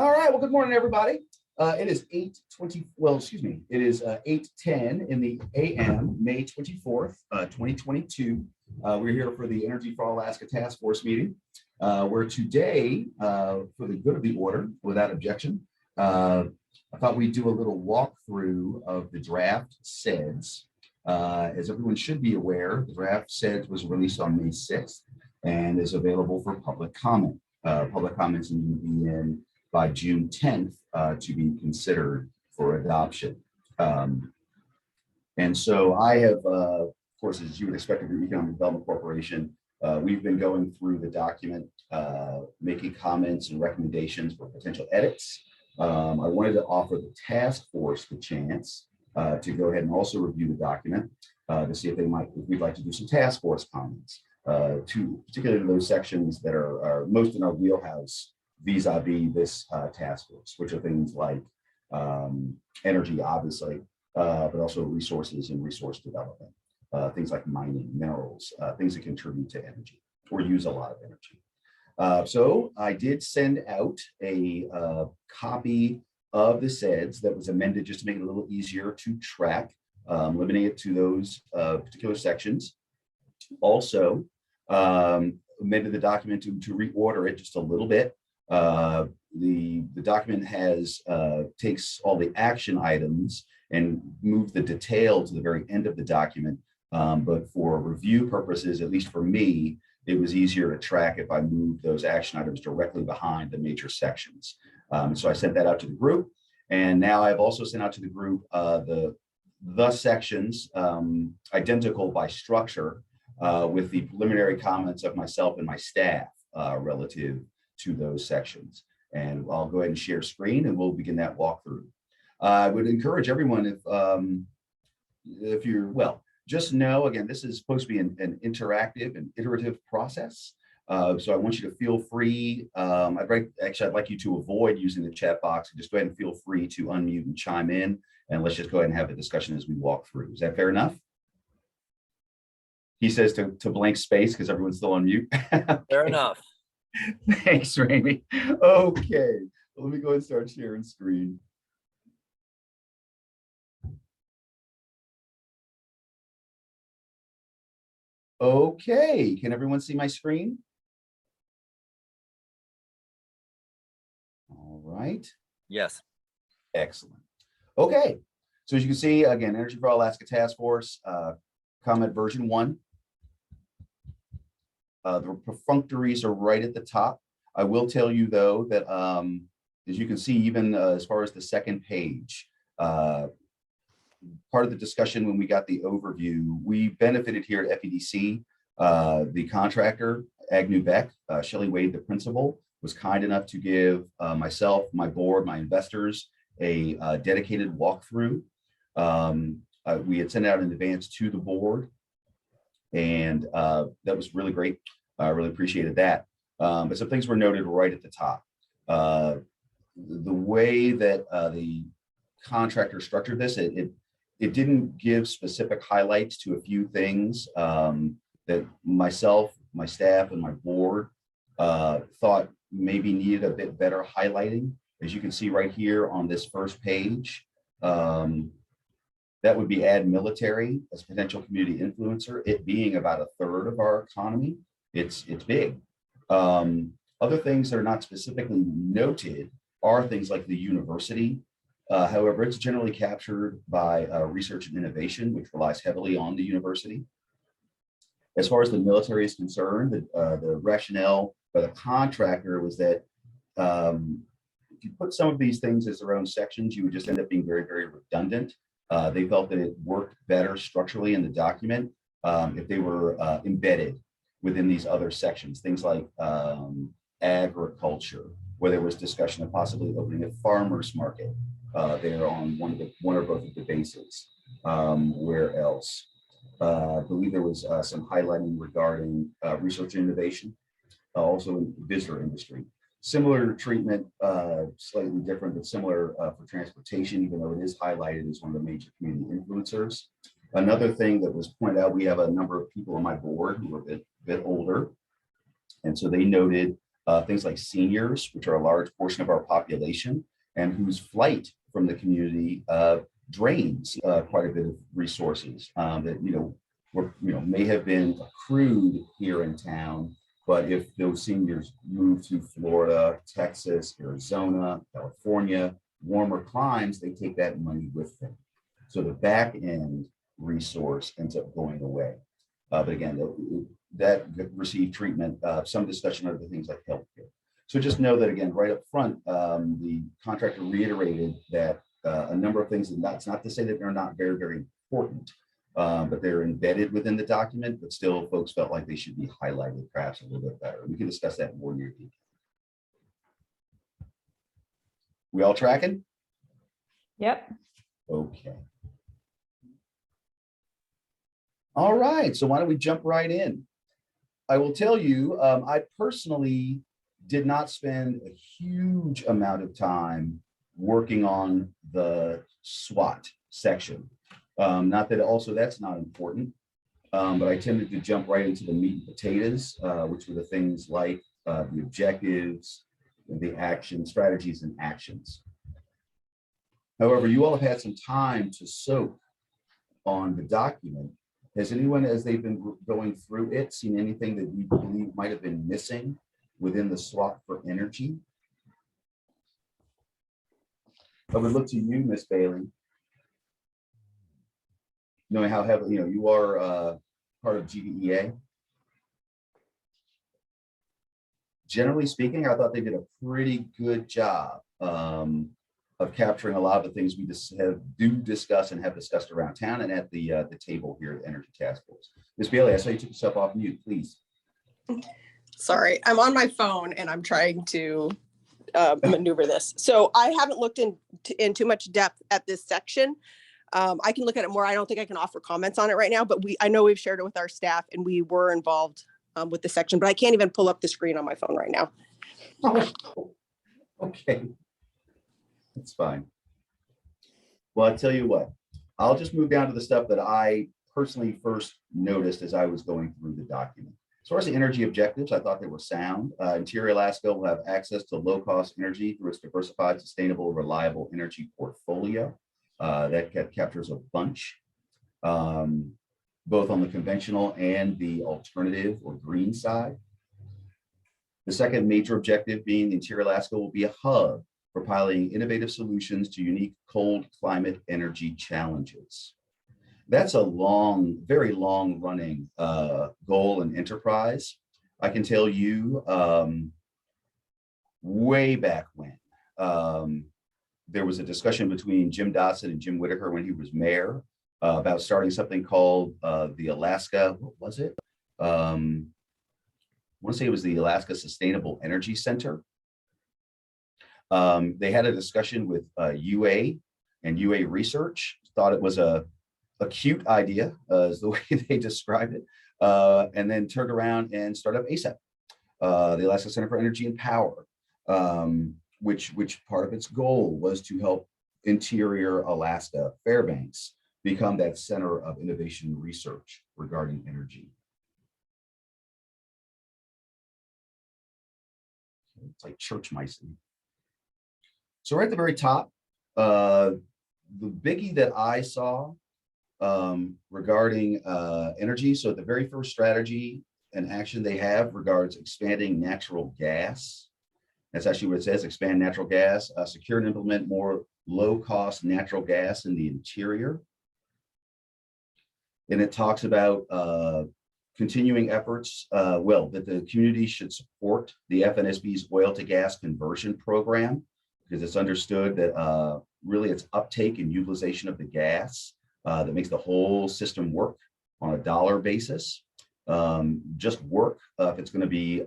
All right, well, good morning, everybody. It is 8:20, well, excuse me, it is 8:10 in the AM, May 24th, 2022. We're here for the Energy for Alaska Task Force meeting, where today, for the good of the order, without objection, I thought we'd do a little walkthrough of the draft CEDS. As everyone should be aware, the draft CEDS was released on May 6th and is available for public comment. Public comments need to be in by June 10th to be considered for adoption. And so I have, of course, as you would expect of the Economic Development Corporation, we've been going through the document, making comments and recommendations for potential edits. I wanted to offer the task force the chance to go ahead and also review the document to see if we'd like to do some task force comments, particularly those sections that are most in our wheelhouse vis-a-vis this task force, which are things like energy, obviously, but also resources and resource development, things like mining, minerals, things that contribute to energy or use a lot of energy. So I did send out a copy of the CEDS that was amended just to make it a little easier to track, limiting it to those particular sections. Also, amended the document to reorder it just a little bit. The document takes all the action items and moved the detail to the very end of the document. But for review purposes, at least for me, it was easier to track if I moved those action items directly behind the major sections. So I sent that out to the group. And now I've also sent out to the group the sections identical by structure with the preliminary comments of myself and my staff relative to those sections. And I'll go ahead and share screen and we'll begin that walkthrough. I would encourage everyone if you're, well, just know, again, this is supposed to be an interactive and iterative process. So I want you to feel free. I'd like you to avoid using the chat box and just go ahead and feel free to unmute and chime in. And let's just go ahead and have a discussion as we walk through. Is that fair enough? He says to blank space because everyone's still on mute. Fair enough. Thanks, Ramey. Okay, well, let me go ahead and start sharing screen. Okay, can everyone see my screen? All right. Yes. Excellent. Okay, so as you can see, again, Energy for Alaska Task Force, comment version 1. The perfunctories are right at the top. I will tell you, though, that as you can see, even as far as the second page, part of the discussion when we got the overview, we benefited here at FEDC. The contractor, Agnew Beck, Shelley Wade, the principal, was kind enough to give myself, my board, my investors, a dedicated walkthrough. We had sent out in advance to the board, and that was really great. I really appreciated that. But some things were noted right at the top. The way that the contractor structured this, it didn't give specific highlights to a few things that myself, my staff, and my board thought maybe needed a bit better highlighting. As you can see right here on this first page, that would be add military as potential community influencer, it being about 1/3 of our economy. It's big. Other things that are not specifically noted are things like the university. However, it's generally captured by research and innovation, which relies heavily on the university. As far as the military is concerned, the rationale by the contractor was that if you put some of these things as their own sections, you would just end up being very, very redundant. They felt that it worked better structurally in the document if they were embedded within these other sections, things like agriculture, where there was discussion of possibly opening a farmer's market there on one or both of the bases. Where else? I believe there was some highlighting regarding research and innovation, also in the visitor industry. Similar treatment, slightly different, but similar for transportation, even though it is highlighted as one of the major community influencers. Another thing that was pointed out, we have a number of people on my board who are a bit older. And so they noted things like seniors, which are a large portion of our population, and whose flight from the community drains quite a bit of resources that may have been accrued here in town. But if those seniors move to Florida, Texas, Arizona, California, warmer climes, they take that money with them. So the back end resource ends up going away. But again, that received treatment, some discussion of the things like healthcare. So just know that, again, right up front, the contractor reiterated that a number of things, and that's not to say that they're not very, very important, but they're embedded within the document, but still folks felt like they should be highlighted perhaps a little bit better. We can discuss that more near detail. We all tracking? Yep. Okay. All right, so why don't we jump right in? I will tell you, I personally did not spend a huge amount of time working on the SWOT section. Not that also that's not important, but I tended to jump right into the meat and potatoes, which were the things like the objectives, the action, strategies, and actions. However, you all have had some time to soak on the document. Has anyone, as they've been going through it, seen anything that you believe might have been missing within the SWOT for energy? I would look to you, Ms. Bailey. Knowing how heavily, you are part of GDEA. Generally speaking, I thought they did a pretty good job of capturing a lot of the things we just do discuss and have discussed around town and at the table here at the Energy Task Force. Ms. Bailey, I saw you took yourself off mute, please. Sorry, I'm on my phone and I'm trying to maneuver this. So I haven't looked in too much depth at this section. I can look at it more. I don't think I can offer comments on it right now, but I know we've shared it with our staff and we were involved with the section, but I can't even pull up the screen on my phone right now. Okay, that's fine. Well, I'll tell you what, I'll just move down to the stuff that I personally first noticed as I was going through the document. As far as the energy objectives, I thought they were sound. Interior Alaska will have access to low-cost energy through its diversified, sustainable, reliable energy portfolio. That captures a bunch, both on the conventional and the alternative or green side. The second major objective being the Interior Alaska will be a hub for piloting innovative solutions to unique cold climate energy challenges. That's a long, very long running goal and enterprise. I can tell you way back when there was a discussion between Jim Dotson and Jim Whitaker when he was mayor about starting something called the Alaska, what was it? I want to say it was the Alaska Sustainable Energy Center. They had a discussion with UA and UA Research, thought it was a cute idea, is the way they described it, and then turned around and started up ASAP, the Alaska Center for Energy and Power, which part of its goal was to help interior Alaska, Fairbanks, become that center of innovation and research regarding energy. It's like church mice. So right at the very top, the biggie that I saw regarding energy. So the very first strategy and action they have regards expanding natural gas. That's actually what it says, expand natural gas, secure and implement more low-cost natural gas in the interior. And it talks about continuing efforts, that the community should support the FNSB's oil to gas conversion program, because it's understood that really it's uptake and utilization of the gas that makes the whole system work on a dollar basis. Just work if it's going to be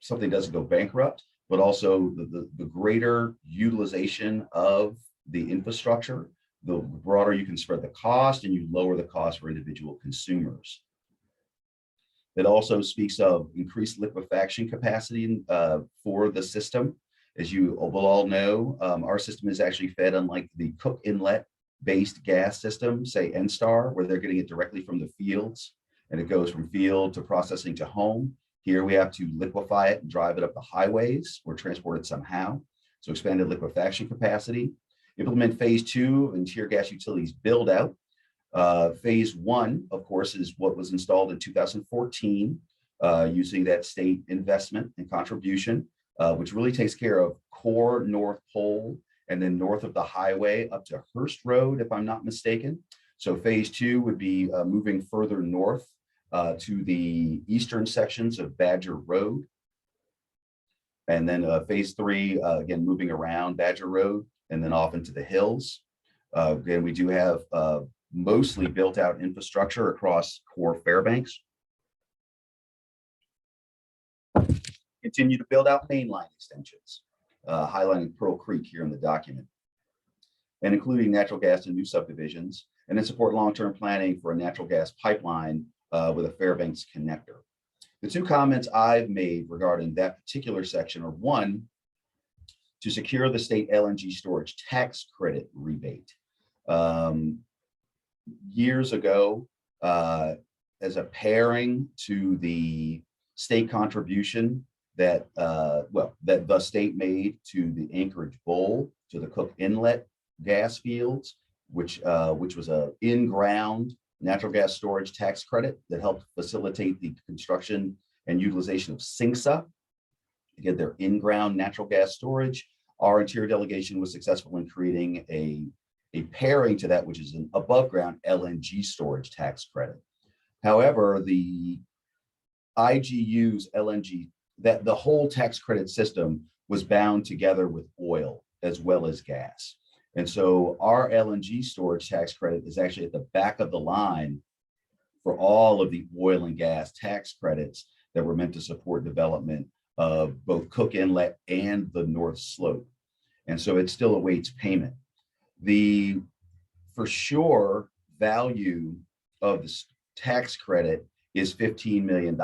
something doesn't go bankrupt, but also the greater utilization of the infrastructure, the broader you can spread the cost and you lower the cost for individual consumers. It also speaks of increased liquefaction capacity for the system. As you will all know, our system is actually fed, unlike the Cook Inlet based gas system, say NSTAR, where they're getting it directly from the fields and it goes from field to processing to home. Here we have to liquefy it and drive it up the highways or transport it somehow. So expanded liquefaction capacity. Implement phase 2 of interior gas utilities build out. Phase 1, of course, is what was installed in 2014 using that state investment and contribution, which really takes care of core North Pole and then north of the highway up to Hurst Road, if I'm not mistaken. So phase 2 would be moving further north to the eastern sections of Badger Road. And then phase 3, again, moving around Badger Road and then off into the hills. Again, we do have mostly built out infrastructure across core Fairbanks. Continue to build out mainline extensions, highlighting Pearl Creek here in the document, and including natural gas and new subdivisions, and then support long-term planning for a natural gas pipeline with a Fairbanks connector. The two comments I've made regarding that particular section are: one, to secure the state LNG storage tax credit rebate. Years ago, as a pairing to the state contribution that that the state made to the Anchorage Bowl, to the Cook Inlet gas fields, which was a in-ground natural gas storage tax credit that helped facilitate the construction and utilization of SINGSA, again, their in-ground natural gas storage. Our interior delegation was successful in creating a pairing to that, which is an above ground LNG storage tax credit. However, the IGU's LNG, that the whole tax credit system was bound together with oil as well as gas. And so our LNG storage tax credit is actually at the back of the line for all of the oil and gas tax credits that were meant to support development of both Cook Inlet and the North Slope. And so it still awaits payment. The for sure value of the tax credit is $15 million.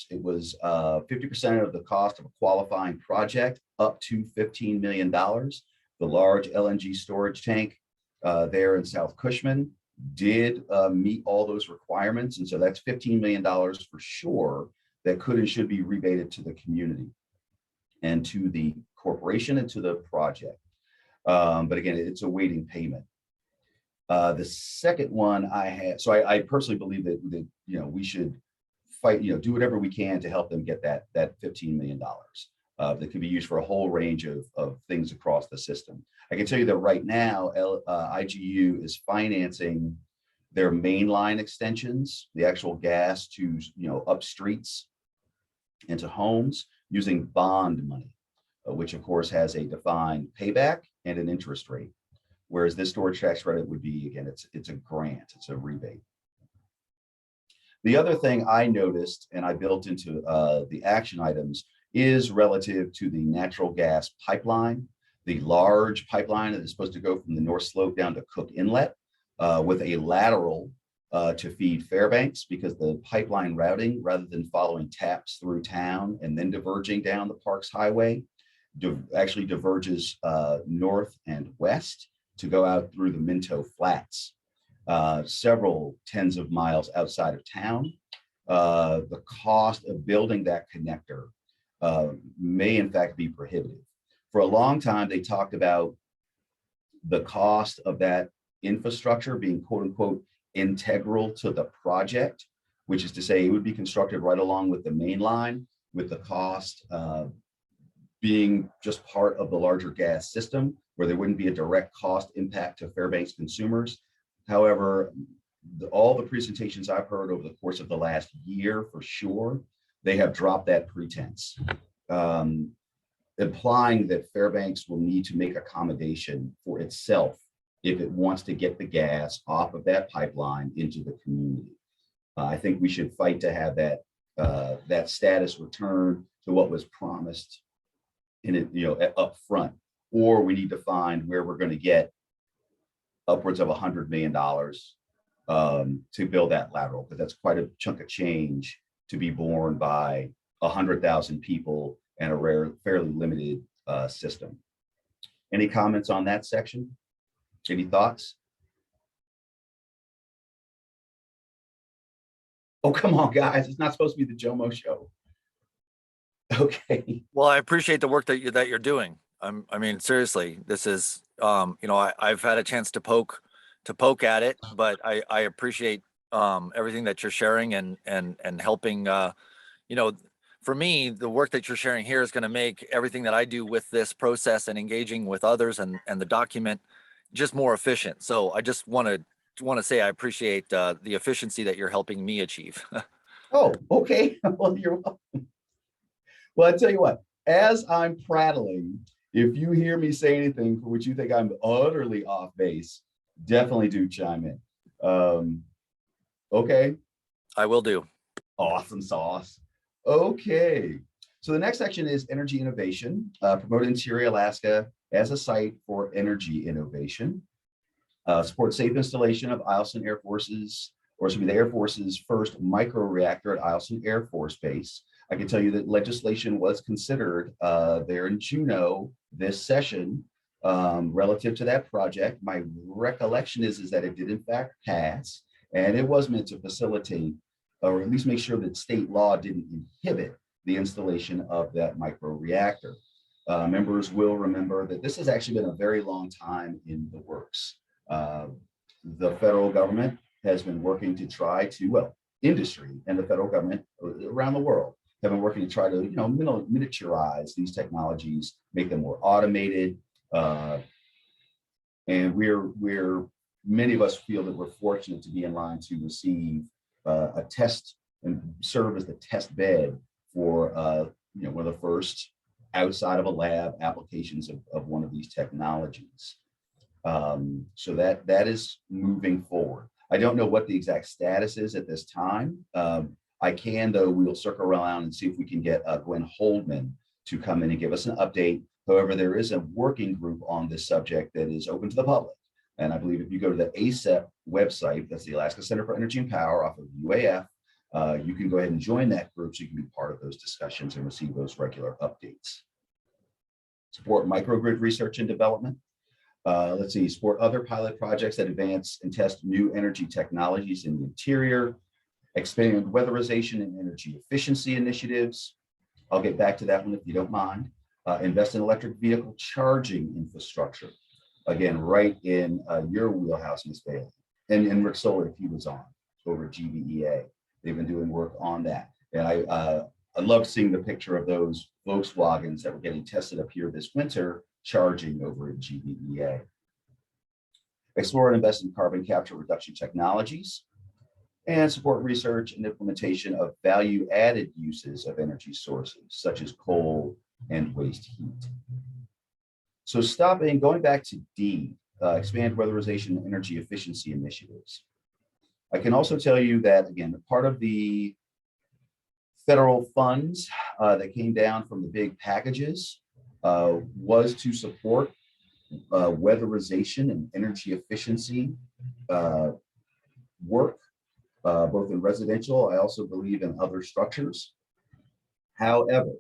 It was 50% of the cost of a qualifying project, up to $15 million. The large LNG storage tank there in South Cushman did meet all those requirements. And so that's $15 million for sure that could and should be rebated to the community and to the corporation and to the project. But again, it's awaiting payment. The second one I had, so I personally believe that we should fight, do whatever we can to help them get that $15 million that can be used for a whole range of things across the system. I can tell you that right now, IGU is financing their mainline extensions, the actual gas to up streets into homes using bond money, which of course has a defined payback and an interest rate. Whereas this storage tax credit would be, again, it's a grant, it's a rebate. The other thing I noticed and I built into the action items is relative to the natural gas pipeline, the large pipeline that is supposed to go from the North Slope down to Cook Inlet with a lateral to feed Fairbanks, because the pipeline routing, rather than following taps through town and then diverging down the Parks Highway, actually diverges north and west to go out through the Minto Flats, several tens of miles outside of town. The cost of building that connector may in fact be prohibitive. For a long time, they talked about the cost of that infrastructure being quote unquote integral to the project, which is to say it would be constructed right along with the main line, with the cost being just part of the larger gas system, where there wouldn't be a direct cost impact to Fairbanks consumers. However, all the presentations I've heard over the course of the last year, for sure, they have dropped that pretense, implying that Fairbanks will need to make accommodation for itself if it wants to get the gas off of that pipeline into the community. I think we should fight to have that status returned to what was promised in it, up front, or we need to find where we're going to get upwards of $100 million to build that lateral, because that's quite a chunk of change to be borne by 100,000 people and a fairly limited system. Any comments on that section? Any thoughts? Oh, come on, guys. It's not supposed to be the Jomo show. Okay. Well, I appreciate the work that you're doing. I mean, seriously, this is, I've had a chance to poke at it, but I appreciate everything that you're sharing and helping. For me, the work that you're sharing here is going to make everything that I do with this process and engaging with others and the document just more efficient. So I just want to say I appreciate the efficiency that you're helping me achieve. Oh, okay. Well, you're welcome. Well, I tell you what, as I'm prattling, if you hear me say anything for which you think I'm utterly off base, definitely do chime in. Okay. I will do. Awesome sauce. Okay. So the next section is energy innovation, promote Interior Alaska as a site for energy innovation, support safe installation of Eielson Air Force's, or excuse me, the Air Force's first microreactor at Eielson Air Force Base. I can tell you that legislation was considered there in Juneau this session relative to that project. My recollection is that it did in fact pass, and it was meant to facilitate or at least make sure that state law didn't inhibit the installation of that microreactor. Members will remember that this has actually been a very long time in the works. The federal government has been working to try to, well, industry and the federal government around the world have been working to try to, miniaturize these technologies, make them more automated. And many of us feel that we're fortunate to be in line to receive a test and serve as the test bed for one of the first outside of a lab applications of one of these technologies. So that is moving forward. I don't know what the exact status is at this time. I can, though, we'll circle around and see if we can get Gwen Holdman to come in and give us an update. However, there is a working group on this subject that is open to the public. And I believe if you go to the ACEP website, that's the Alaska Center for Energy and Power off of UAF, you can go ahead and join that group so you can be part of those discussions and receive those regular updates. Support microgrid research and development. Let's see, support other pilot projects that advance and test new energy technologies in the interior, expand weatherization and energy efficiency initiatives. I'll get back to that one if you don't mind. Invest in electric vehicle charging infrastructure. Again, right in your wheelhouse, Ms. Bailey, and Rick Solar, if he was on over at GVEA. They've been doing work on that. And I love seeing the picture of those Volkswagens that were getting tested up here this winter, charging over at GVEA. Explore and invest in carbon capture reduction technologies, and support research and implementation of value-added uses of energy sources, such as coal and waste heat. So going back to D, expand weatherization and energy efficiency initiatives. I can also tell you that, again, part of the federal funds that came down from the big packages was to support weatherization and energy efficiency work, both in residential, I also believe in other structures. However,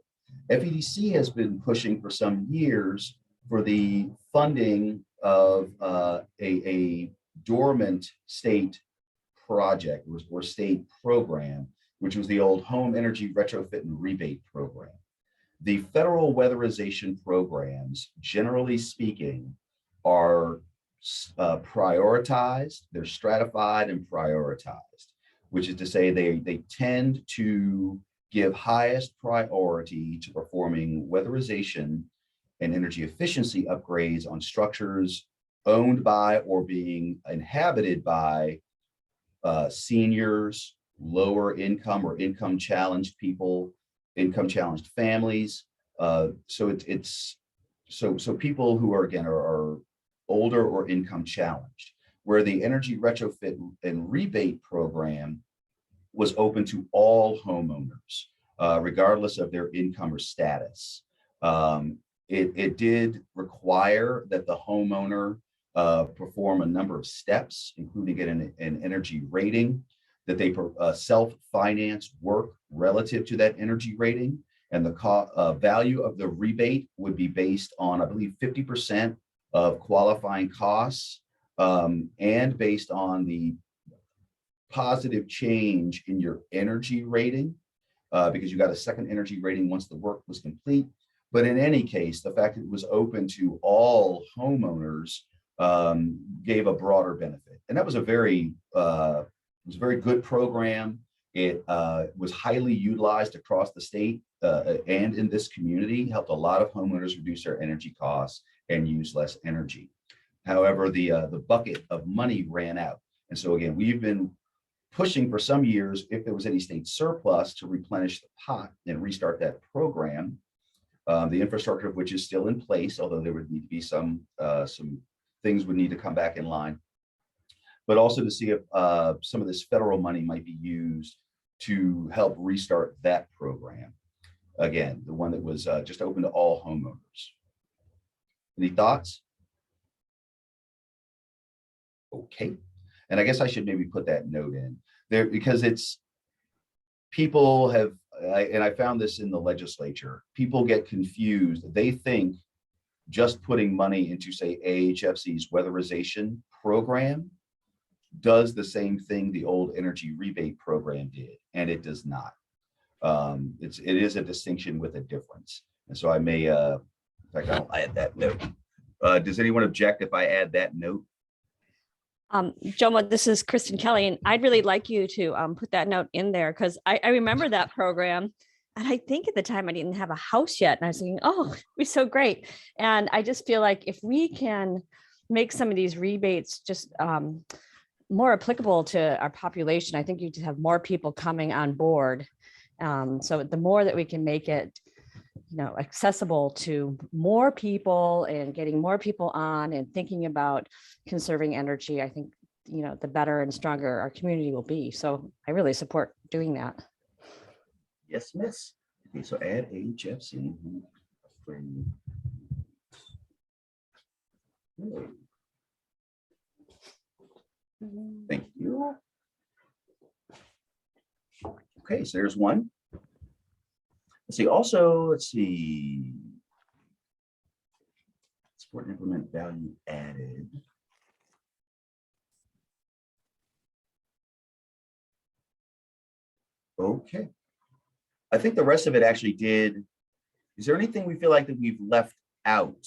FEDC has been pushing for some years for the funding of a dormant state project or state program, which was the old Home Energy Retrofit and Rebate program. The federal weatherization programs, generally speaking, are prioritized, they're stratified and prioritized, which is to say they tend to give highest priority to performing weatherization and energy efficiency upgrades on structures owned by or being inhabited by seniors, lower income or income challenged people, income challenged families. So people who are, again, are older or income challenged, where the energy retrofit and rebate program was open to all homeowners, regardless of their income or status. It did require that the homeowner perform a number of steps, including getting an energy rating, that they self-finance work relative to that energy rating, and the value of the rebate would be based on, I believe, 50% of qualifying costs, and based on the positive change in your energy rating because you got a second energy rating once the work was complete. But in any case, the fact that it was open to all homeowners gave a broader benefit. And that was a very good program. It was highly utilized across the state and in this community, helped a lot of homeowners reduce their energy costs and use less energy. However, the bucket of money ran out. And so again, we've been pushing for some years, if there was any state surplus, to replenish the pot and restart that program. The infrastructure of which is still in place, although there would need to be some things would need to come back in line. But also to see if some of this federal money might be used to help restart that program. Again, the one that was just open to all homeowners. Any thoughts? Okay. And I guess I should maybe put that note in there because it's people have, and I found this in the legislature, people get confused. They think just putting money into, say, AHFC's weatherization program does the same thing the old energy rebate program did, and it does not. It is a distinction with a difference. And so I may, in fact, I'll add that note. Does anyone object if I add that note? Jomo, this is Kristen Kelly, and I'd really like you to put that note in there because I remember that program. And I think at the time I didn't have a house yet. And I was thinking, oh, it'd be so great. And I just feel like if we can make some of these rebates just more applicable to our population, I think you just have more people coming on board. So the more that we can make it, accessible to more people and getting more people on and thinking about conserving energy, I think, the better and stronger our community will be. So I really support doing that. Yes, miss. Okay, so add AHFC. Thank you. Okay, so there's one. Let's see. Support and implement value added. Okay. I think the rest of it actually did. Is there anything we feel like that we've left out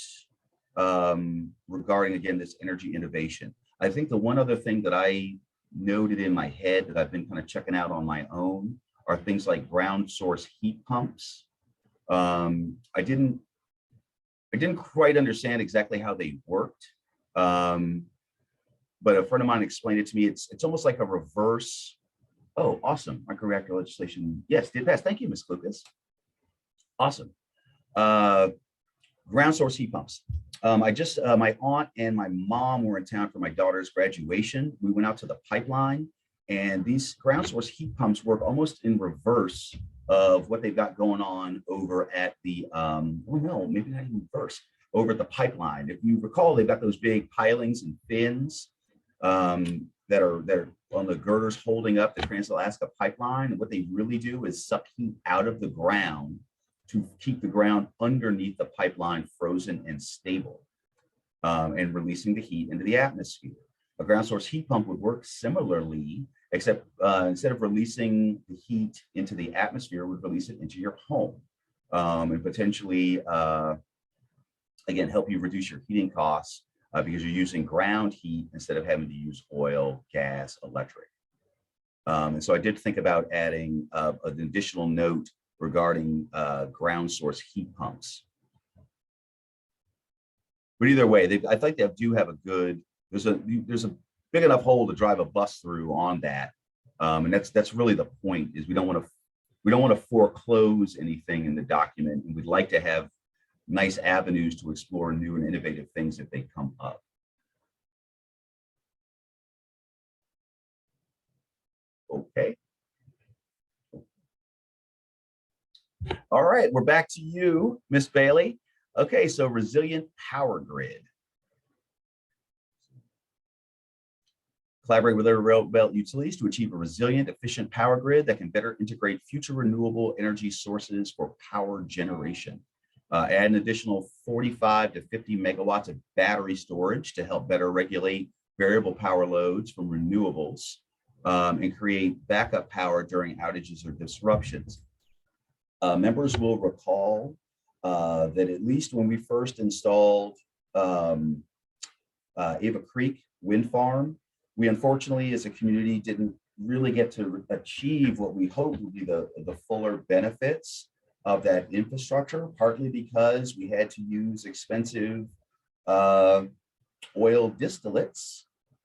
regarding, again, this energy innovation? I think the one other thing that I noted in my head that I've been kind of checking out on my own are things like ground source heat pumps. I didn't quite understand exactly how they worked, but a friend of mine explained it to me. It's almost like a reverse. Oh, awesome. Microreactor legislation. Yes, did pass. Thank you, Ms. Lucas. Awesome. Ground source heat pumps. My aunt and my mom were in town for my daughter's graduation. We went out to the pipeline, and these ground source heat pumps work almost in reverse of what they've got going on over at the, maybe not even reverse, over at the pipeline. If you recall, they've got those big pilings and fins that are on the girders holding up the Trans-Alaska pipeline. And what they really do is suck heat out of the ground to keep the ground underneath the pipeline frozen and stable, and releasing the heat into the atmosphere. A ground source heat pump would work similarly, except instead of releasing the heat into the atmosphere, would release it into your home, and potentially, again, help you reduce your heating costs because you're using ground heat instead of having to use oil, gas, electric. And so I did think about adding an additional note regarding ground source heat pumps. But either way, I think they do have a good, there's a big enough hole to drive a bus through on that. And that's really the point, is we don't want to foreclose anything in the document, and we'd like to have nice avenues to explore new and innovative things if they come up. Okay. All right, we're back to you, Miss Bailey. Okay, so resilient power grid. Collaborate with other railbelt utilities to achieve a resilient, efficient power grid that can better integrate future renewable energy sources for power generation. Add an additional 45 to 50 megawatts of battery storage to help better regulate variable power loads from renewables, and create backup power during outages or disruptions. Members will recall that at least when we first installed Ava Creek Wind Farm, we unfortunately as a community didn't really get to achieve what we hoped would be the fuller benefits of that infrastructure, partly because we had to use expensive oil distillates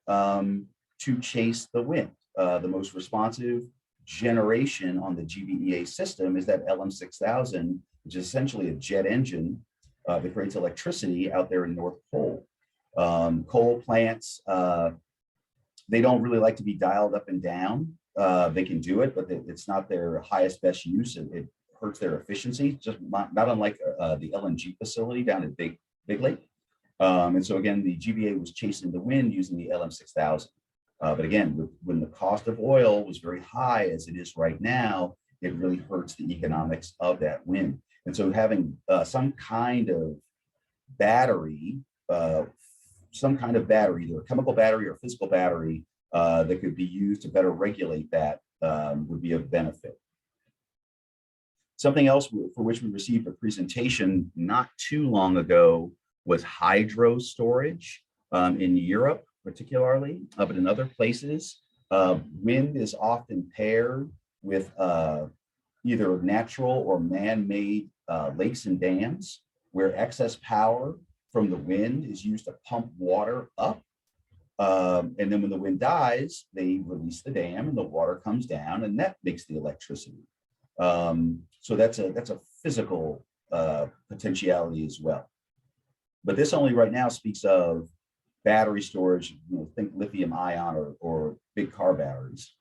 to chase the wind. The most responsive generation on the GBEA system is that LM6000, which is essentially a jet engine that creates electricity out there in North Pole. Coal plants, they don't really like to be dialed up and down. They can do it, but it's not their highest best use. It hurts their efficiency, just not unlike the LNG facility down at Big Lake. And so again, the GBA was chasing the wind using the LM6000. But again, when the cost of oil was very high as it is right now, it really hurts the economics of that wind. And so having some kind of battery, either a chemical battery or physical battery that could be used to better regulate that would be of benefit. Something else for which we received a presentation not too long ago was hydro storage in Europe, particularly, but in other places. Wind is often paired with either natural or man-made lakes and dams, where excess power from the wind is used to pump water up. And then when the wind dies, they release the dam and the water comes down and that makes the electricity. So that's a physical potentiality as well. But this only right now speaks of battery storage, think lithium ion or big car batteries.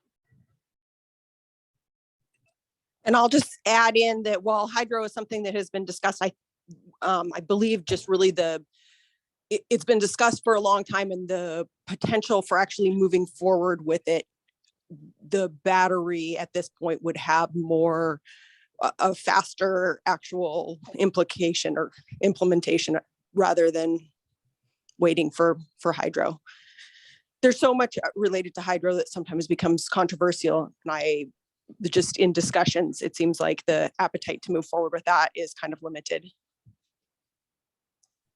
And I'll just add in that while hydro is something that has been discussed, I believe just really it's been discussed for a long time, and the potential for actually moving forward with it, the battery at this point would have more a faster actual implication or implementation rather than waiting for hydro. There's so much related to hydro that sometimes becomes controversial, and just in discussions, it seems like the appetite to move forward with that is kind of limited.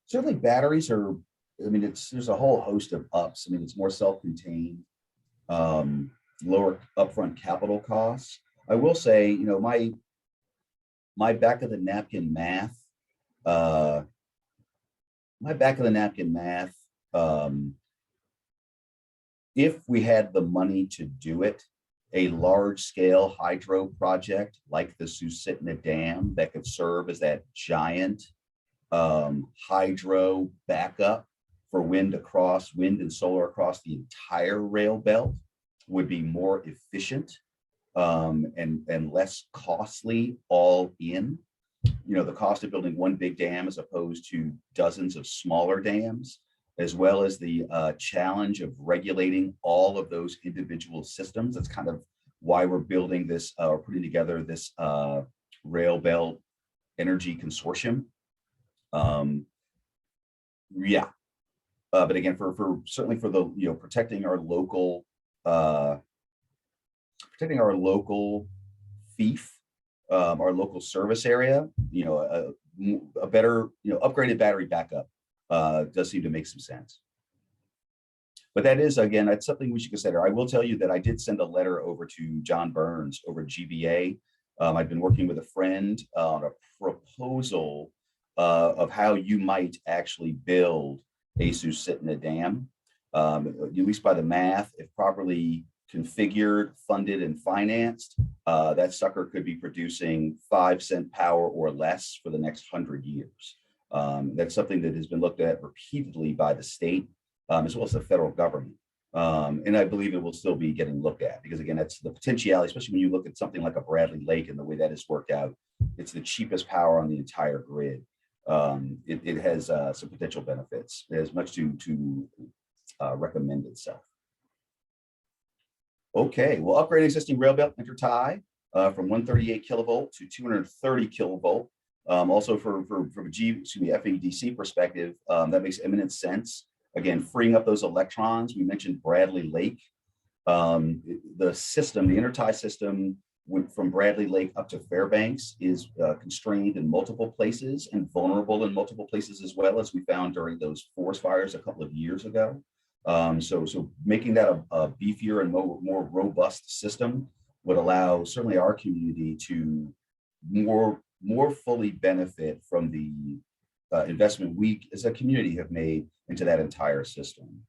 Certainly batteries are, there's a whole host of ups. It's more self-contained, lower upfront capital costs. I will say, my back of the napkin math, if we had the money to do it, a large scale hydro project like the Susitna Dam that could serve as that giant hydro backup for wind and solar across the entire rail belt would be more efficient and less costly all in. The cost of building one big dam as opposed to dozens of smaller dams, as well as the challenge of regulating all of those individual systems. That's kind of why we're building this or putting together this rail belt energy consortium. But again, for certainly for the protecting our local fief, our local service area, a better upgraded battery backup does seem to make some sense. But that is, again, that's something we should consider. I will tell you that I did send a letter over to John Burns over at GBA. I've been working with a friend on a proposal of how you might actually build a Susitna Dam. At least by the math, if properly configured, funded, and financed, that sucker could be producing 5-cent power or less for the next 100 years. That's something that has been looked at repeatedly by the state as well as the federal government. And I believe it will still be getting looked at because, again, that's the potentiality, especially when you look at something like a Bradley Lake and the way that is worked out. It's the cheapest power on the entire grid. It has some potential benefits. It has much to recommend itself. Okay, well, upgrade existing rail belt intertie from 138 kilovolt to 230 kilovolt. Also from a FEDC perspective, that makes eminent sense. Again, freeing up those electrons. We mentioned Bradley Lake. The intertie system from Bradley Lake up to Fairbanks is constrained in multiple places and vulnerable in multiple places, as well, as we found during those forest fires a couple of years ago. So making that a beefier and more robust system would allow certainly our community to more fully benefit from the investment we as a community have made into that entire system.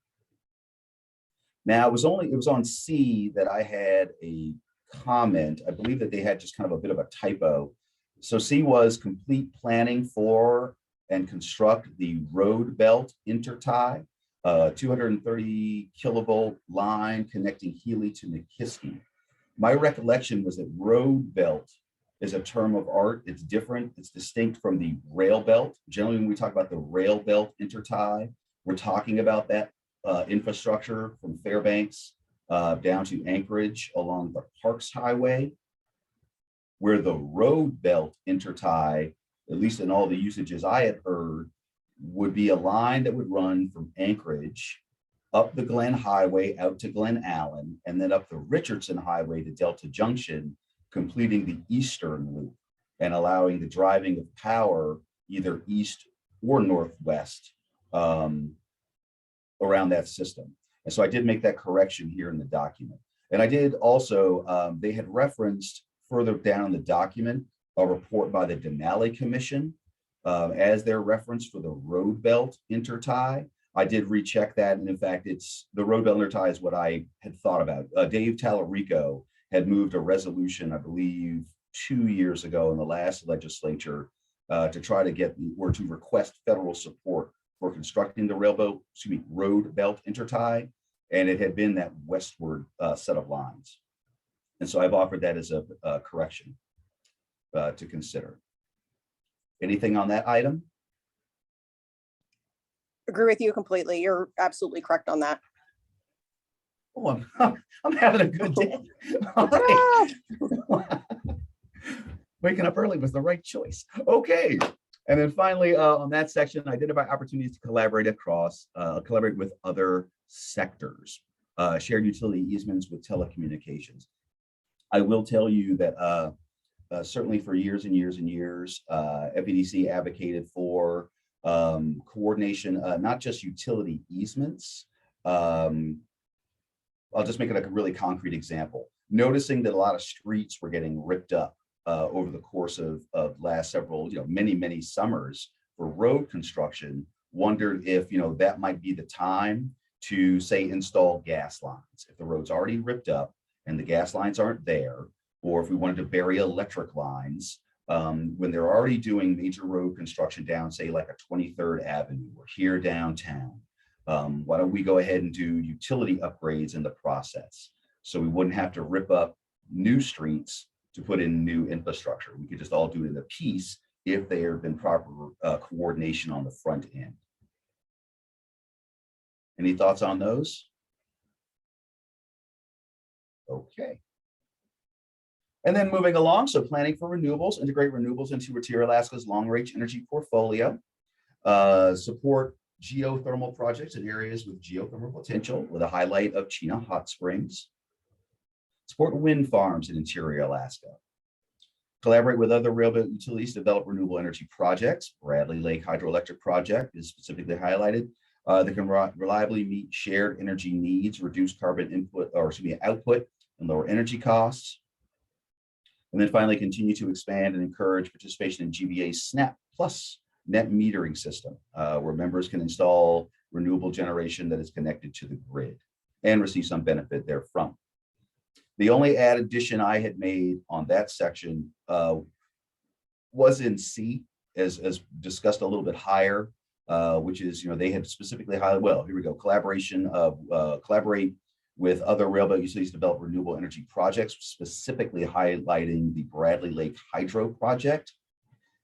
Now, it was on C that I had a comment. I believe that they had just kind of a bit of a typo. So C was complete planning for and construct the road belt intertie, 230 kilovolt line connecting Healy to Nikiski. My recollection was that road belt is a term of art. It's different. It's distinct from the rail belt. Generally, when we talk about the rail belt intertie, we're talking about that infrastructure from Fairbanks down to Anchorage along the Parks Highway, where the road belt intertie, at least in all the usages I had heard, would be a line that would run from Anchorage up the Glen Highway out to Glen Allen, and then up the Richardson Highway to Delta Junction, completing the eastern loop and allowing the driving of power either east or northwest around that system. And so I did make that correction here in the document. And I did also, they had referenced further down in the document, a report by the Denali Commission as their reference for the road belt intertie. I did recheck that. And in fact, it's the road belt intertie is what I had thought about. Dave Tallarico had moved a resolution, I believe 2 years ago in the last legislature to try to get or to request federal support for constructing the road belt intertie, and it had been that westward set of lines. And so I've offered that as a correction to consider. Anything on that item? Agree with you completely. You're absolutely correct on that. Oh, I'm having a good day. All right. Waking up early was the right choice. Okay. And then finally, on that section, identify opportunities to collaborate with other sectors, shared utility easements with telecommunications. I will tell you that certainly for years and years and years, FEDC advocated for coordination, not just utility easements. I'll just make it a really concrete example. Noticing that a lot of streets were getting ripped up over the course of last several, many summers for road construction, wondered if, that might be the time to say install gas lines. If the road's already ripped up and the gas lines aren't there, or if we wanted to bury electric lines, when they're already doing major road construction down, say like a 23rd Avenue or here downtown, why don't we go ahead and do utility upgrades in the process? So we wouldn't have to rip up new streets to put in new infrastructure. We could just all do it in a piece if there have been proper coordination on the front end. Any thoughts on those? Okay. And then moving along, so planning for renewables, integrate renewables into Retier Alaska's long-range energy portfolio, support geothermal projects in areas with geothermal potential with a highlight of Chena Hot Springs, support wind farms in interior Alaska, collaborate with other railroad utilities to develop renewable energy projects. Bradley Lake Hydroelectric Project is specifically highlighted that can reliably meet shared energy needs, reduce carbon output, and lower energy costs. And then finally, continue to expand and encourage participation in GBA's SNAP Plus net metering system, where members can install renewable generation that is connected to the grid and receive some benefit therefrom. The only addition I had made on that section was in C, as discussed a little bit higher, which is, they had specifically highlighted, well, here we go, collaborate with other railroad utilities to develop renewable energy projects, specifically highlighting the Bradley Lake Hydro Project.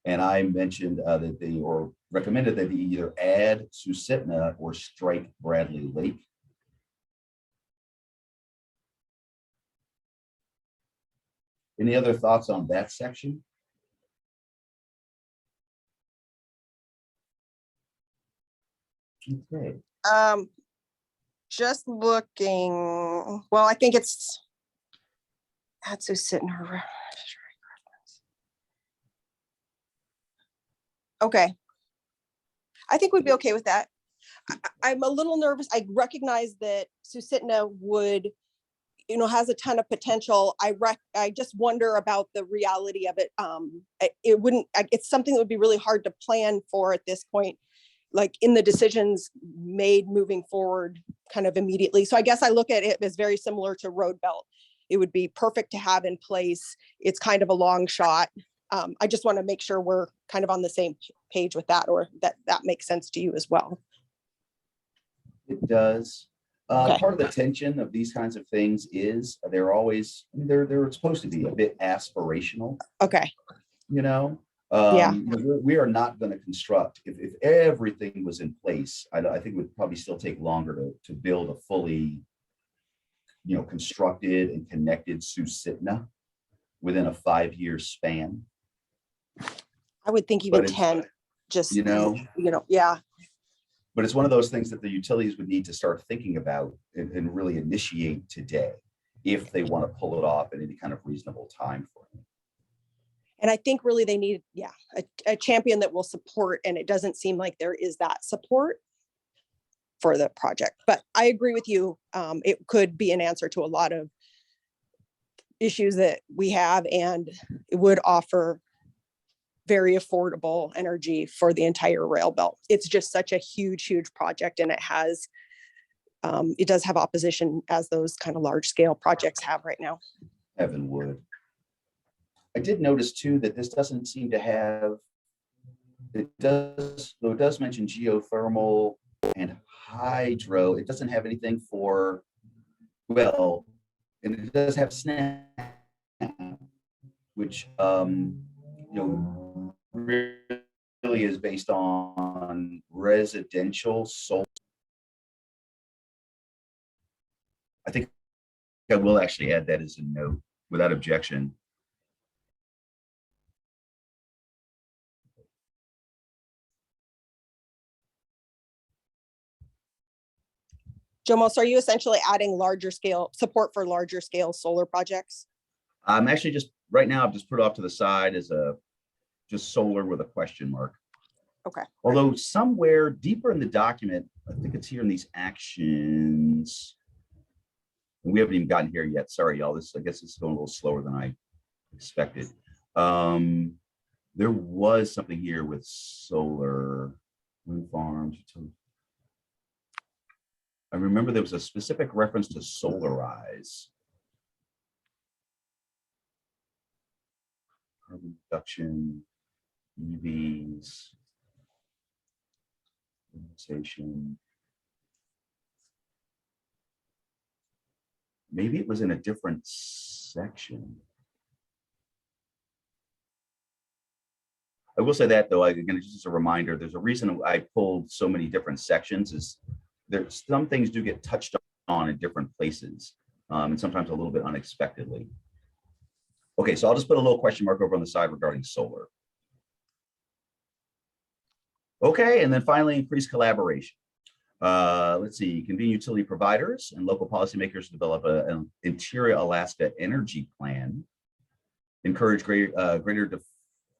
And I mentioned that they recommended that they either add Susitna or strike Bradley Lake. Any other thoughts on that section? Okay. Just looking, well, I think it's That's who's sitting her. Okay. I think we'd be okay with that. I'm a little nervous. I recognize that Susitna would, has a ton of potential. I just wonder about the reality of it. It's something that would be really hard to plan for at this point, like in the decisions made moving forward kind of immediately. So I guess I look at it as very similar to road belt. It would be perfect to have in place. It's kind of a long shot. I just want to make sure we're kind of on the same page with that, or that makes sense to you as well. It does. Okay. Part of the tension of these kinds of things is they're always, they're supposed to be a bit aspirational. Okay. Yeah. We are not going to construct, if everything was in place, I think it would probably still take longer to build a fully, constructed and connected Susitna within a 5-year span. I would think even 10, just, yeah. But it's one of those things that the utilities would need to start thinking about and really initiate today if they want to pull it off in any kind of reasonable time frame. And I think really they need, a champion that will support, and it doesn't seem like there is that support for the project. But I agree with you. It could be an answer to a lot of issues that we have, and it would offer very affordable energy for the entire rail belt. It's just such a huge, huge project, and it does have opposition, as those kind of large scale projects have right now. Heaven would. I did notice too that this doesn't seem to have, though it does mention geothermal and hydro, it doesn't have anything for, and it does have SNAP, which really is based on residential solar. I think I will actually add that as a note without objection. Jomos, are you essentially adding larger scale support for larger scale solar projects? I'm actually right now I've just put it off to the side as just solar with a question mark. Okay. Although somewhere deeper in the document, I think it's here in these actions. We haven't even gotten here yet. Sorry, y'all. I guess it's going a little slower than I expected. There was something here with solar, wind farms. I remember there was a specific reference to solarize. Carbon reduction, EVs, organization. Maybe it was in a different section. I will say that though, again, just as a reminder, there's a reason I pulled so many different sections is there's some things do get touched on in different places, and sometimes a little bit unexpectedly. Okay, so I'll just put a little question mark over on the side regarding solar. Okay, and then finally, increase collaboration. Let's see, convene utility providers and local policymakers to develop an interior Alaska energy plan. Encourage greater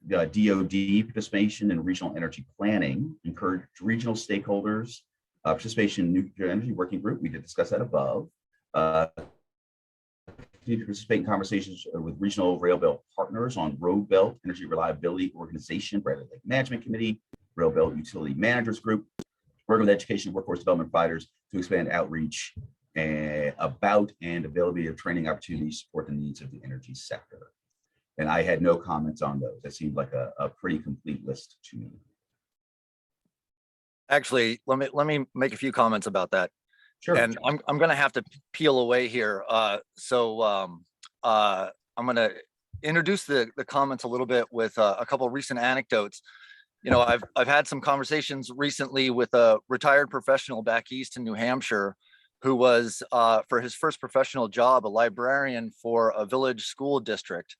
DoD participation in regional energy planning. Encourage regional stakeholders participation in nuclear energy working group. We did discuss that above. Continue to participate in conversations with regional rail belt partners on road belt energy reliability organization, Bradley Lake Management Committee, rail belt utility managers group, work with education workforce development providers to expand outreach about and availability of training opportunities to support the needs of the energy sector. And I had no comments on those. That seemed like a pretty complete list to me. Actually, let me make a few comments about that. Sure. And I'm going to have to peel away here. I'm going to introduce the comments a little bit with a couple of recent anecdotes. I've had some conversations recently with a retired professional back east in New Hampshire who was, for his first professional job, a librarian for a village school district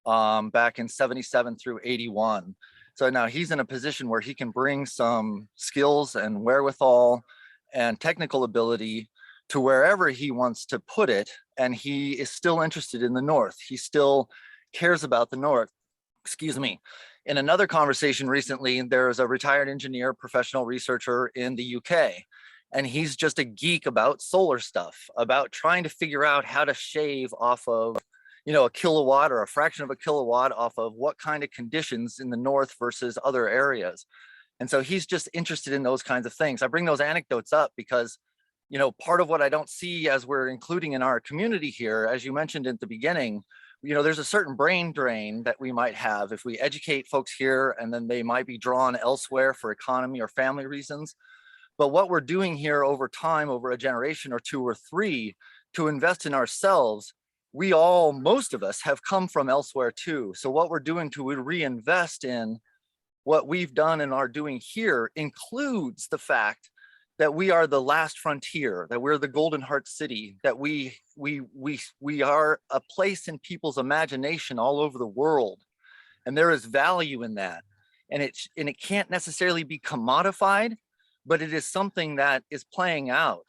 back in 77 through 81. So now he's in a position where he can bring some skills and wherewithal and technical ability to wherever he wants to put it. And he is still interested in the North. He still cares about the North. Excuse me. In another conversation recently, there's a retired engineer, professional researcher in the UK, and he's just a geek about solar stuff, about trying to figure out how to shave off of, a kilowatt or a fraction of a kilowatt off of what kind of conditions in the North versus other areas. And so he's just interested in those kinds of things. I bring those anecdotes up because, part of what I don't see as we're including in our community here, as you mentioned at the beginning, there's a certain brain drain that we might have if we educate folks here and then they might be drawn elsewhere for economy or family reasons. But what we're doing here over time, over a generation or two or three, to invest in ourselves, most of us have come from elsewhere too. So what we're doing to reinvest in what we've done and are doing here includes the fact that we are the last frontier, that we're the Golden Heart City, that we are a place in people's imagination all over the world. And there is value in that. And it can't necessarily be commodified, but it is something that is playing out.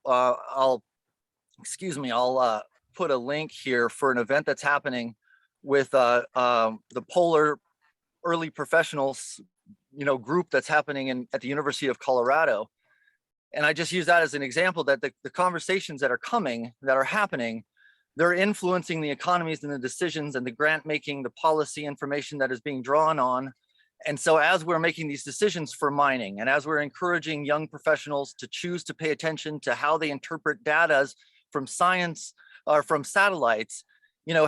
I'll put a link here for an event that's happening with the Polar Early Professionals, group that's happening at the University of Colorado. And I just use that as an example that the conversations that are happening, they're influencing the economies and the decisions and the grant making, the policy information that is being drawn on. And so as we're making these decisions for mining, and as we're encouraging young professionals to choose to pay attention to how they interpret data from science or from satellites,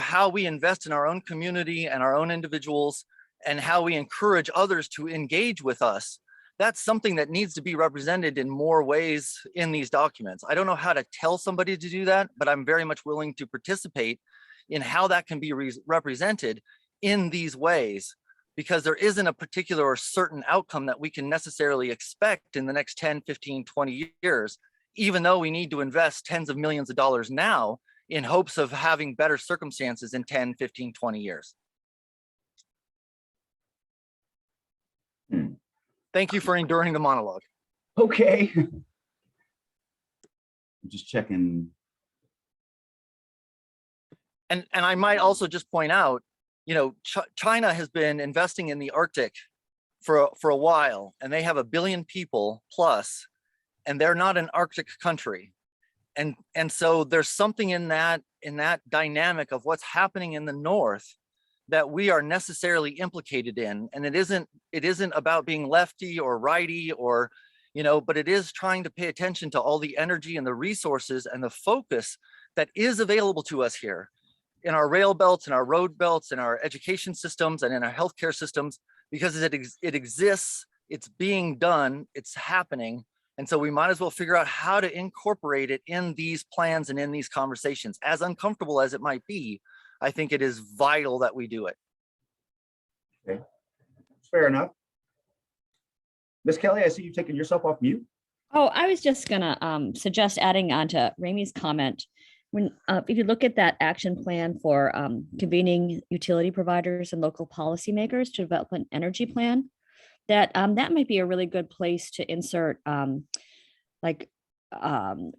how we invest in our own community and our own individuals, and how we encourage others to engage with us, that's something that needs to be represented in more ways in these documents. I don't know how to tell somebody to do that, but I'm very much willing to participate in how that can be represented in these ways, because there isn't a particular or certain outcome that we can necessarily expect in the next 10, 15, 20 years, even though we need to invest tens of millions of dollars now in hopes of having better circumstances in 10, 15, 20 years. Thank you for enduring the monologue. Okay. I'm just checking. And I might also just point out, China has been investing in the Arctic for a while, and they have 1 billion people plus, and they're not an Arctic country. And so there's something in that dynamic of what's happening in the North that we are necessarily implicated in. And it isn't about being lefty or righty or, but it is trying to pay attention to all the energy and the resources and the focus that is available to us here in our rail belts and our road belts and our education systems and in our healthcare systems, because it exists, it's being done, it's happening. And so we might as well figure out how to incorporate it in these plans and in these conversations. As uncomfortable as it might be, I think it is vital that we do it. Okay, fair enough. Ms. Kelly, I see you taking yourself off mute. Oh, I was just gonna suggest adding on to Ramey's comment. When if you look at that action plan for convening utility providers and local policymakers to develop an energy plan, that might be a really good place to insert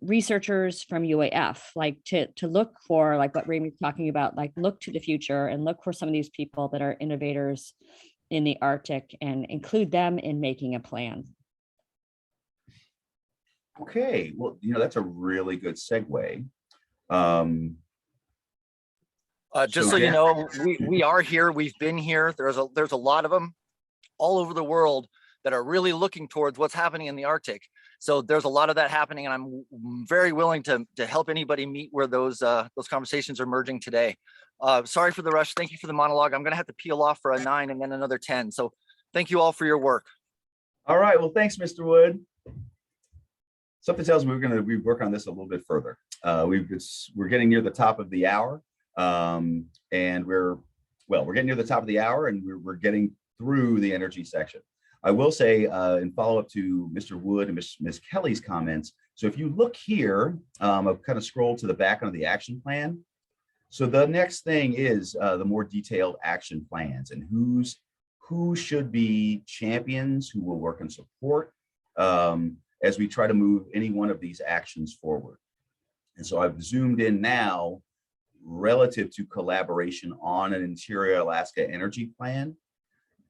researchers from UAF, like to look for like what Ramey's talking about, like look to the future and look for some of these people that are innovators in the Arctic and include them in making a plan. Okay, well, that's a really good segue. Just so you know, we are here, we've been here. There's a lot of them all over the world that are really looking towards what's happening in the Arctic. So there's a lot of that happening, and I'm very willing to help anybody meet where those conversations are merging today. Sorry for the rush. Thank you for the monologue. I'm going to have to peel off for a 9 and then another 10. So thank you all for your work. All right. Well, thanks, Mr. Wood. Something tells me we work on this a little bit further. We're getting near the top of the hour, and we're getting near the top of the hour, and we're getting through the energy section. I will say, in follow-up to Mr. Wood and Ms. Kelly's comments, so if you look here, I've kind of scrolled to the back of the action plan. So the next thing is the more detailed action plans and who should be champions, who will work and support as we try to move any one of these actions forward. And so I've zoomed in now relative to collaboration on an Interior Alaska energy plan.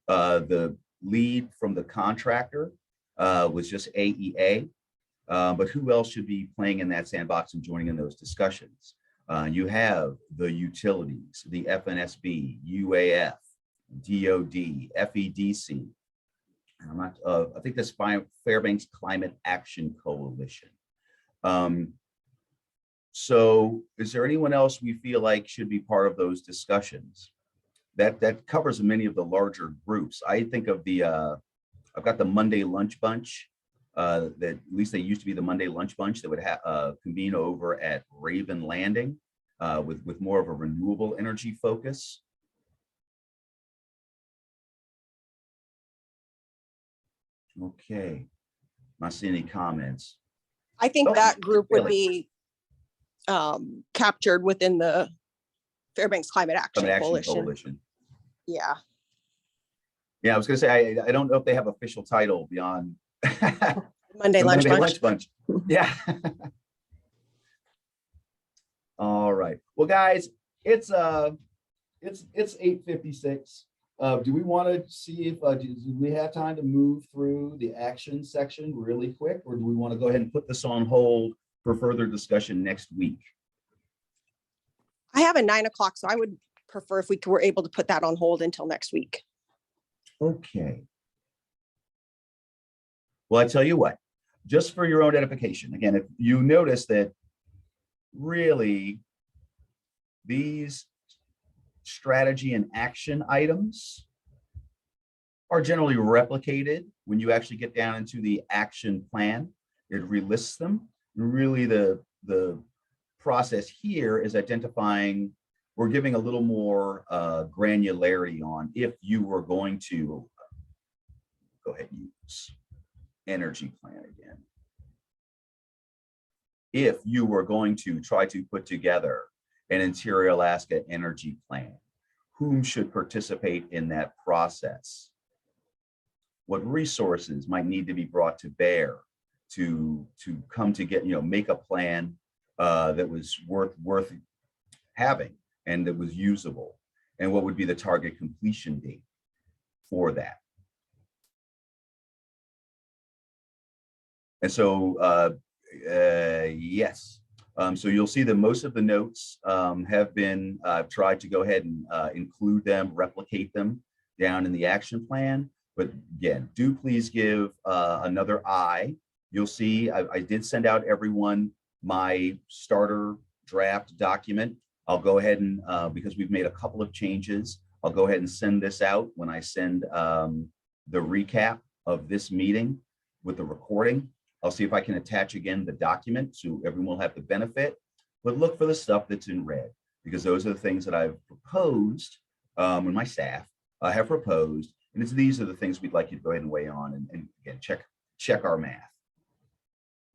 The lead from the contractor was just AEA, but who else should be playing in that sandbox and joining in those discussions? You have the utilities, the FNSB, UAF, DOD, FEDC, and I'm not, I think that's Fairbanks Climate Action Coalition. So is there anyone else we feel like should be part of those discussions? That covers many of the larger groups. I think of the, I've got the Monday Lunch Bunch, that at least they used to be the Monday Lunch Bunch that would convene over at Raven Landing with more of a renewable energy focus. Okay, not seeing any comments. I think Oh, that group would really? be captured within the Fairbanks Climate Action Coalition. Yeah. Yeah, I was gonna say, I don't know if they have official title beyond Monday Lunch Bunch. Yeah. All right. Well, guys, it's 8:56. Do we want to see if do we have time to move through the action section really quick, or do we want to go ahead and put this on hold for further discussion next week? I have a 9 o'clock, so I would prefer if we were able to put that on hold until next week. Okay. Well, I tell you what, just for your own edification, again, if you notice that really these strategy and action items are generally replicated when you actually get down into the action plan. It relists them. Really, the process here is identifying, we're giving a little more granularity on if you were going to go ahead and use energy plan again. If you were going to try to put together an Interior Alaska energy plan, whom should participate in that process? What resources might need to be brought to bear to come to get, make a plan that was worth having and that was usable, and what would be the target completion date for that? And so, yes. So you'll see that most of the notes have been tried to go ahead and include them, replicate them down in the action plan. But again, do please give another eye. You'll see I did send out everyone my starter draft document. I'll go ahead and, because we've made a couple of changes, I'll go ahead and send this out when I send the recap of this meeting with the recording. I'll see if I can attach again the document so everyone will have the benefit, but look for the stuff that's in red, because those are the things that I've proposed and my staff have proposed. And these are the things we'd like you to go ahead and weigh on and again, check our math.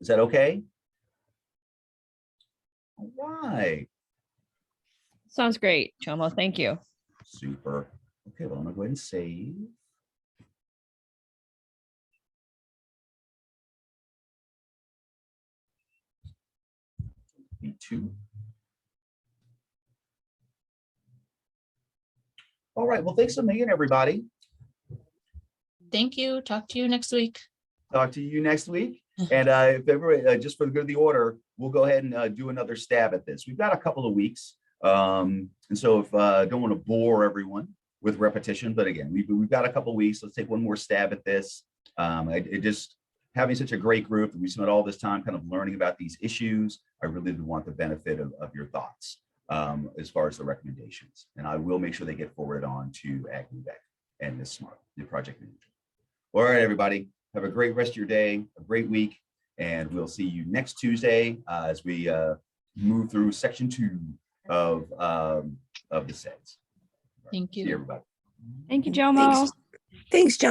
Is that okay? All right. Sounds great, Jomo. Thank you. Super. Okay, well, I'm gonna go ahead and save. B2. All right, well, thanks a million, everybody. Thank you. Talk to you next week. Talk to you next week. And if everybody, just for the good of the order, we'll go ahead and do another stab at this. We've got a couple of weeks. And so if I don't want to bore everyone with repetition, but again, we've got a couple of weeks. Let's take one more stab at this. It just having such a great group, we spent all this time kind of learning about these issues. I really do want the benefit of your thoughts as far as the recommendations. And I will make sure they get forwarded on to AgNewBek and Ms. Smart, the project manager. All right, everybody, have a great rest of your day, a great week, and we'll see you next Tuesday as we move through section 2 of the CEDS. Thank you. See you, everybody. Thank you, Jomo. Thanks, Jomo.